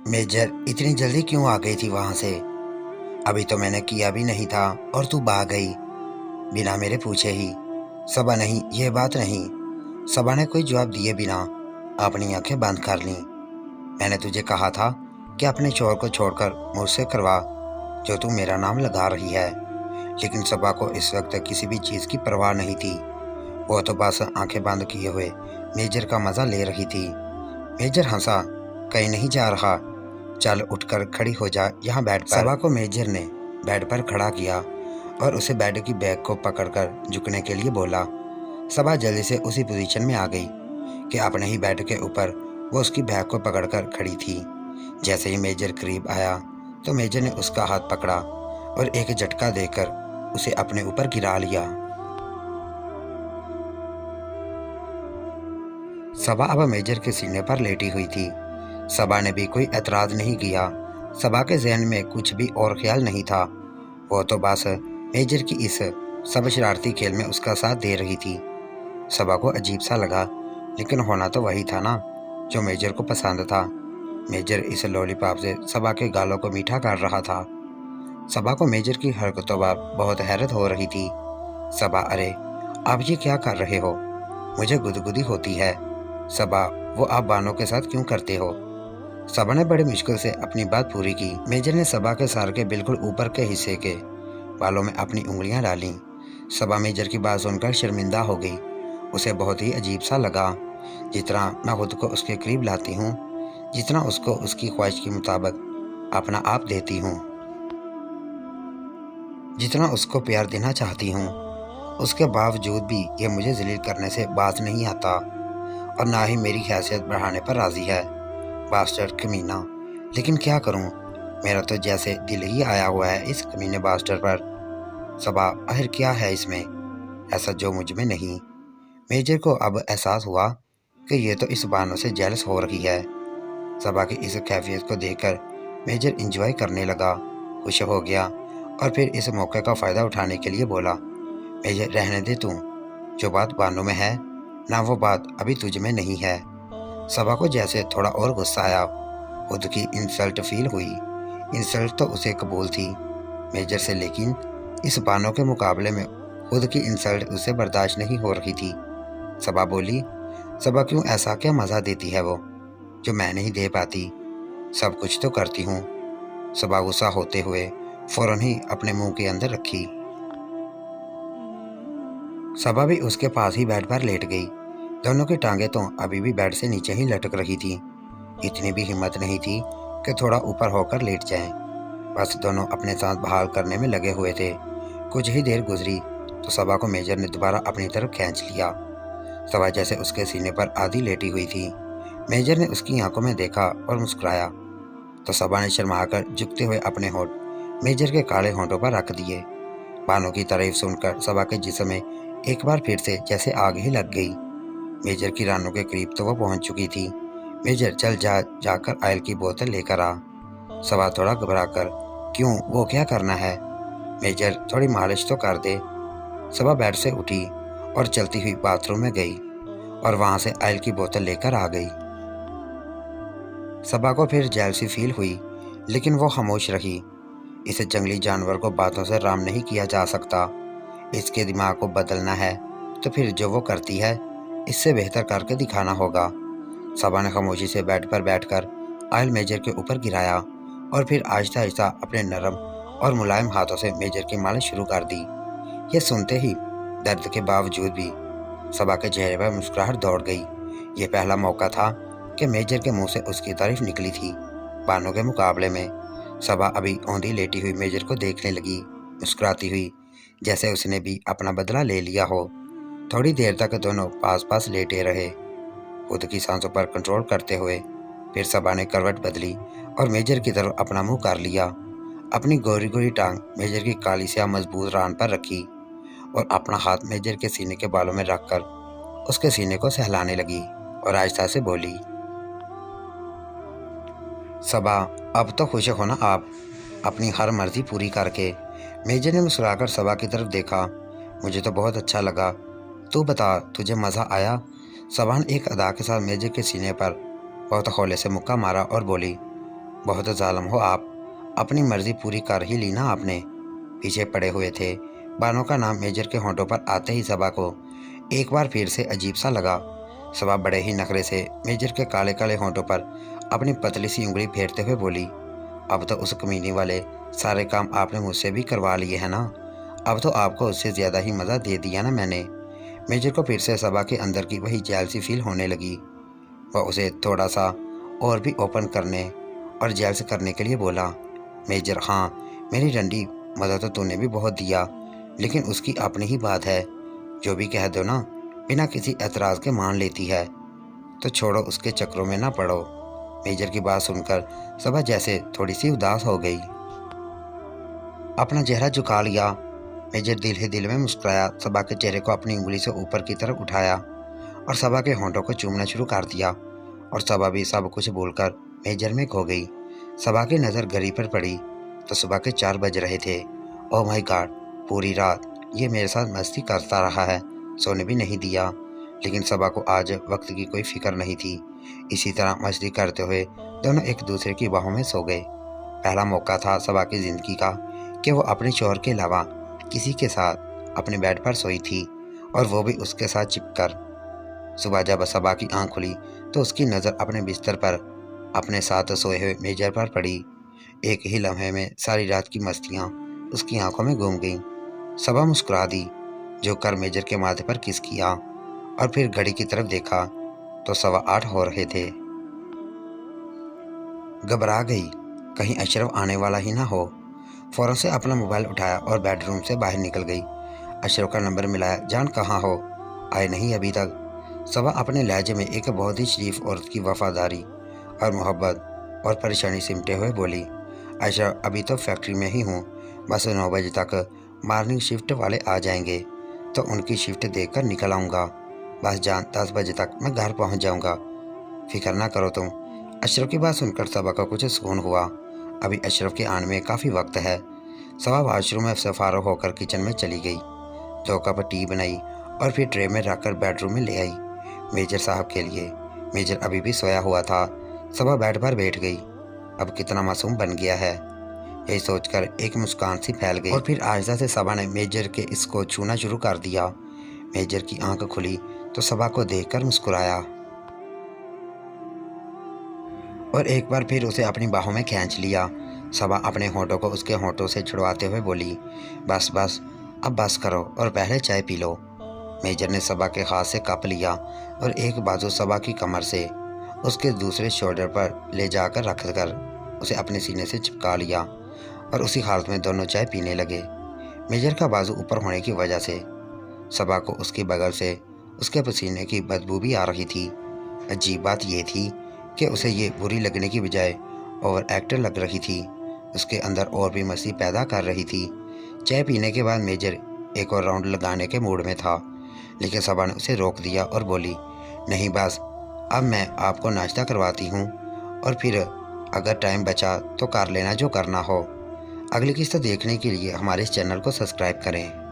Major इतनी जल्दी क्यों आ गई थी वहां से? अभी तो मैंने किया भी नहीं था और तू भाग गई बिना मेरे पूछे ही। सबा नहीं, यह बात नहीं। सबा ने कोई जवाब दिए बिना अपनी आंखें बंद कर लीं। मैंने तुझे कहा था कि अपने चोर को छोड़कर मुझसे करवा जो तू मेरा नाम लगा रही है। लेकिन सबा को इस वक्त किसी भी चीज की परवाह नहीं थी। वो तो बस आंखें बंद किए हुए मेजर का मजा ले रही थी। मेजर हंसा। कहीं नहीं जा रहा, चल उठकर खड़ी हो जा यहाँ बेड पर। सबा को मेजर ने बेड पर खड़ा किया और उसे बेड की बैग को पकड़कर झुकने के लिए बोला। सबा जल्दी से उसी पोजीशन में आ गई कि अपने ही बेड के ऊपर वो उसकी बैग को पकड़कर खड़ी थी। जैसे ही मेजर करीब आया तो मेजर ने उसका हाथ पकड़ा और एक झटका देकर उसे अपने ऊपर गिरा लिया। सबा अब मेजर के सीने पर लेटी हुई थी। सबा ने भी कोई एतराज नहीं किया। सबा के जहन में कुछ भी और ख्याल नहीं था। वो तो बस मेजर की इस सब शरारती खेल में उसका साथ दे रही थी। सबा को अजीब सा लगा, लेकिन होना तो वही था ना जो मेजर को पसंद था। मेजर इस लॉलीपॉप से सबा के गालों को मीठा कर रहा था। सबा को मेजर की हरकतों पर बहुत हैरत हो रही थी। सबा, अरे आप ये क्या कर रहे हो? मुझे गुदगुदी होती है। सबा, वो आप बानों के साथ क्यों करते हो? सबा ने बड़ी मुश्किल से अपनी बात पूरी की। मेजर ने सबा के सर के बिल्कुल ऊपर के हिस्से के बालों में अपनी उंगलियां डाली। सबा मेजर की बात सुनकर शर्मिंदा हो गई। उसे बहुत ही अजीब सा लगा। जितना मैं खुद को उसके करीब लाती हूँ, जितना उसको उसकी ख्वाहिश के मुताबिक अपना आप देती हूँ, जितना उसको प्यार देना चाहती हूँ, उसके बावजूद भी ये मुझे जलील करने से बाज नहीं आता और ना ही मेरी हैसियत बढ़ाने पर राजी है। बास्टर्ड कमीना। लेकिन क्या करूं, मेरा तो जैसे दिल ही आया हुआ है इस कमीने बास्टर्ड पर। सबा, आखिर क्या है इसमें ऐसा जो मुझ में नहीं? मेजर को अब एहसास हुआ कि ये तो इस बानों से जेलस हो रही है। सबा की इस कैफियत को देखकर मेजर इंजॉय करने लगा, खुश हो गया और फिर इस मौके का फ़ायदा उठाने के लिए बोला, मेजर रहने दे तू। जो बात बानों में है ना, वो बात अभी तुझ में नहीं है। सबा को जैसे थोड़ा और गुस्सा आया। खुद की इंसल्ट फील हुई। इंसल्ट तो उसे कबूल थी मेजर से, लेकिन इस बानों के मुकाबले में खुद की इंसल्ट उसे बर्दाश्त नहीं हो रही थी। सबा बोली, सबा क्यों, ऐसा क्या मज़ा देती है वो जो मैं नहीं दे पाती? सब कुछ तो करती हूँ। सबा गुस्सा होते हुए फौरन ही अपने मुंह के अंदर रखी। सबा भी उसके पास ही बेड पर लेट गई। दोनों की टांगें तो अभी भी बेड से नीचे ही लटक रही थी। इतनी भी हिम्मत नहीं थी कि थोड़ा ऊपर होकर लेट जाएं। बस दोनों अपने साथ बहाल करने में लगे हुए थे। कुछ ही देर गुजरी तो सबा को मेजर ने दोबारा अपनी तरफ खींच लिया। सबा जैसे उसके सीने पर आधी लेटी हुई थी। मेजर ने उसकी आंखों में देखा और मुस्कुराया तो सबा ने शर्माकर झुकते हुए अपने होंठ मेजर के काले होंठों पर रख दिए। बानों की तारीफ सुनकर सबा के जिस्म में एक बार फिर से जैसे आग ही लग गई। मेजर की रानों के करीब तो वह पहुंच चुकी थी। मेजर, चल जाकर ऑयल की बोतल लेकर आ। सबा थोड़ा घबराकर, क्यों, वो क्या करना है? मेजर, थोड़ी मालिश तो कर दे। सबा बेड से उठी और चलती हुई बाथरूम में गई और वहां से ऑयल की बोतल लेकर आ गई। सबा को फिर जेलसी फील हुई, लेकिन वो खामोश रही। इस जंगली जानवर को बातों से राम नहीं किया जा सकता। इसके दिमाग को बदलना है तो फिर जो वो करती है इससे बेहतर करके दिखाना होगा। सबा ने खामोशी से बेड पर बैठकर ऑयल मेजर के ऊपर गिराया और फिर आहिस्ता आहिस्ता अपने नरम और मुलायम हाथों से मेजर की मालिश शुरू कर दी। ये सुनते ही दर्द के बावजूद भी सबा के चेहरे पर मुस्कुराहट दौड़ गई। ये पहला मौका था कि मेजर के मुंह से उसकी तारीफ निकली थी। बानों के मुकाबले में सबा अभी औंधी लेटी हुई मेजर को देखने लगी, मुस्कुराती हुई, जैसे उसने भी अपना बदला ले लिया हो। थोड़ी देर तक दोनों पास पास लेटे रहे, खुद की सांसों पर कंट्रोल करते हुए। फिर सबा ने करवट बदली और मेजर की तरफ अपना मुंह कर लिया। अपनी गोरी गोरी टांग मेजर की काली स्याह मजबूत रान पर रखी और अपना हाथ मेजर के सीने के बालों में रखकर उसके सीने को सहलाने लगी और आहिस्ता से बोली, सबा, अब तो खुश हो ना आप अपनी हर मर्जी पूरी करके? मेजर ने मुस्कुराकर सबा की तरफ देखा। मुझे तो बहुत अच्छा लगा, तू बता, तुझे मज़ा आया? सबा ने एक अदा के साथ मेजर के सीने पर बहुत हौले से मुक्का मारा और बोली, बहुत जालिम हो आप, अपनी मर्जी पूरी कर ही ली ना आपने। पीछे पड़े हुए थे। बानो का नाम मेजर के होंठों पर आते ही सबा को एक बार फिर से अजीब सा लगा। सबा बड़े ही नखरे से मेजर के काले काले होंठों पर अपनी पतली सी उंगली फेरते हुए बोली, अब तो उस कमीनी वाले सारे काम आपने मुझसे भी करवा लिए हैं ना। अब तो आपको उससे ज़्यादा ही मज़ा दे दिया ना मैंने। मेजर को फिर से सबा के अंदर की वही जेलसी फील होने लगी। वह उसे थोड़ा सा और भी ओपन करने और जेल्स करने के लिए बोला, मेजर हाँ, मेरी रंडी मज़ा तो तूने भी बहुत दिया, लेकिन उसकी अपनी ही बात है। जो भी कह दो ना, बिना किसी एतराज़ के मान लेती है, तो छोड़ो, उसके चक्रों में ना पड़ो। मेजर की बात सुनकर सबा जैसे थोड़ी सी उदास हो गई। अपना चेहरा झुका लिया। मेजर दिल ही दिल में मुस्कुराया, सबा के चेहरे को अपनी उंगली से ऊपर की तरफ उठाया और सबा के होंठों को चूमना शुरू कर दिया। और सबा भी सब कुछ भूलकर मेजर में खो गई। सबा की नज़र घड़ी पर पड़ी तो सुबह के 4 बज रहे थे। ओह माय गॉड, पूरी रात ये मेरे साथ मस्ती करता रहा है, सोने भी नहीं दिया। लेकिन सबा को आज वक्त की कोई फिक्र नहीं थी। इसी तरह मस्ती करते हुए दोनों एक दूसरे की बाहों में सो गए। पहला मौका था सबा की ज़िंदगी का कि वो अपने शौहर के अलावा किसी के साथ अपने बेड पर सोई थी, और वो भी उसके साथ चिपकर। सुबह जब सबा की आंख खुली तो उसकी नज़र अपने बिस्तर पर अपने साथ सोए हुए मेजर पर पड़ी। एक ही लम्हे में सारी रात की मस्तियाँ उसकी आंखों में घूम गईं। सबा मुस्कुरा दी, जो कर मेजर के माथे पर किस किया, और फिर घड़ी की तरफ देखा तो 8:15 हो रहे थे। घबरा गई, कहीं अशरफ आने वाला ही ना हो। फौरन से अपना मोबाइल उठाया और बेडरूम से बाहर निकल गई। अशरफ का नंबर मिलाया, जान कहाँ हो, आए नहीं अभी तक। सबा अपने लहजे में एक बहुत ही शरीफ औरत की वफादारी और मोहब्बत और परेशानी सिमटे हुए बोली, अशरफ अभी तो फैक्ट्री में ही हूँ, बस 9 बजे तक मॉर्निंग शिफ्ट वाले आ जाएंगे तो उनकी शिफ्ट देखकर निकल आऊँगा। बस जान, 10 बजे तक मैं घर पहुँच जाऊँगा, फिक्र ना करो तुम। अशरफ की बात सुनकर सबा का कुछ सुकून हुआ। अभी अशरफ के आने में काफ़ी वक्त है। सबा वॉशरूम में से फारग होकर किचन में चली गई, 2 कप टी बनाई और फिर ट्रे में रखकर बेडरूम में ले आई मेजर साहब के लिए। मेजर अभी भी सोया हुआ था। सबा बेड पर बैठ गई। अब कितना मासूम बन गया है, यही सोचकर एक मुस्कान सी फैल गई। और फिर आहिस्ता से सबा ने मेजर के इसको छूना शुरू कर दिया। मेजर की आंख खुली तो सबा को देखकर मुस्कुराया और एक बार फिर उसे अपनी बाहों में खींच लिया। सबा अपने होंठों को उसके होंठों से छुड़वाते हुए बोली, बस बस, अब बस करो और पहले चाय पी लो। मेजर ने सबा के हाथ से कप लिया और एक बाजू सबा की कमर से उसके दूसरे शोल्डर पर ले जाकर रखकर उसे अपने सीने से चिपका लिया और उसी हालत में दोनों चाय पीने लगे। मेजर का बाजू ऊपर होने की वजह से सबा को उसके बगल से उसके पसीने की बदबू भी आ रही थी। अजीब बात यह थी कि उसे ये बुरी लगने की बजाय ओवर एक्टर लग रही थी। उसके अंदर और भी मस्ती पैदा कर रही थी। चाय पीने के बाद मेजर एक और राउंड लगाने के मूड में था, लेकिन सबा ने उसे रोक दिया और बोली, नहीं बस, अब मैं आपको नाश्ता करवाती हूँ और फिर अगर टाइम बचा तो कर लेना जो करना हो। अगली किस्त देखने के लिए हमारे इस चैनल को सब्सक्राइब करें।